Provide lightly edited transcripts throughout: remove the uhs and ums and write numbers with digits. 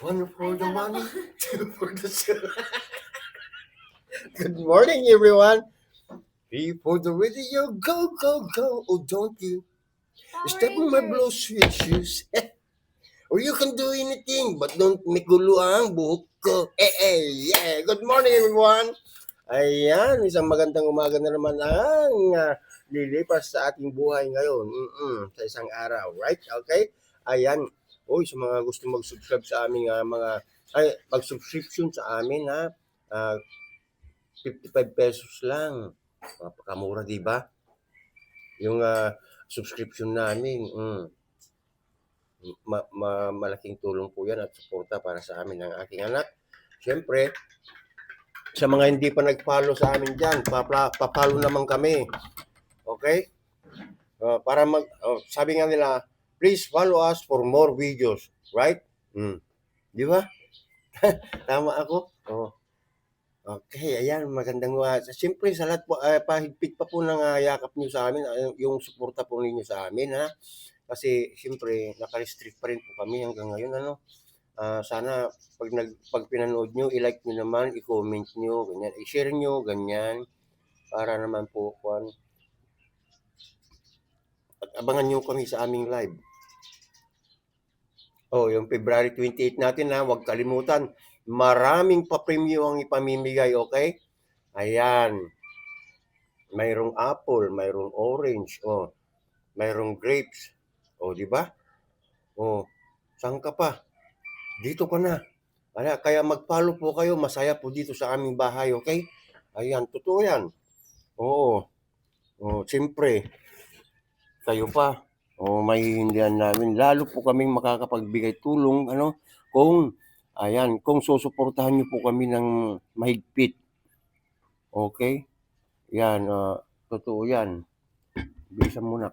One for the money, two for the show. Good morning, everyone. Three for the radio. Go, go, go. Oh, don't you step on my blue sweet shoes. Or you can do anything, but don't make gulo ang buhok ko. Yeah. Good morning, everyone. Ayan, isang magandang umaga na naman ang lilipas sa ating buhay ngayon. Sa isang araw, right? Okay? Ayan. Uy, sa mga gusto mag-subscribe sa aming mag-subscription sa amin ha. 55 pesos lang. Napakamura, di ba? Yung subscription namin. Malaking tulong po yan at suporta para sa amin ng aking anak. Siyempre, sa mga hindi pa nag-follow sa amin dyan, pa-follow naman kami. Okay? Para sabi nga nila, please follow us for more videos. Right? Di ba? Tama ako? Okay, ayan, magandang siyempre sa lahat po, pahigpit pa po ng yakap nyo sa amin, yung suporta po ninyo sa amin, ha? Kasi siyempre, naka-restrict pa rin po kami hanggang ngayon, ano? Sana, pag pinanood nyo, i-like nyo naman, i-comment nyo, ganyan, i-share nyo, ganyan, para naman po, at abangan nyo kami sa aming live. Yung February 28 natin, ha? Huwag kalimutan, maraming pa-premyo ang ipamimigay, okay? Ayan. Mayroong apple, mayroong orange, mayroong grapes. Di ba? Saan ka pa? Dito ka na. Kaya mag-follow po kayo, masaya po dito sa aming bahay, okay? Ayan, totoo yan. Siyempre, kayo pa. Maiintindihan namin. Lalo po kaming makakapagbigay tulong, kung susuportahan niyo po kami ng mahigpit. Okay? Yan, totoo yan. Bilisan mo na.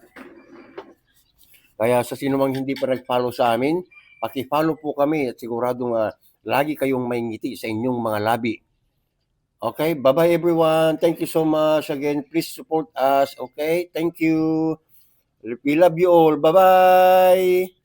Kaya sa sino mang hindi pa nag-follow sa amin, paki-follow po kami at siguradong lagi kayong may ngiti sa inyong mga labi. Okay? Bye-bye everyone. Thank you so much. Again, please support us. Okay? Thank you. We love you all. Bye-bye.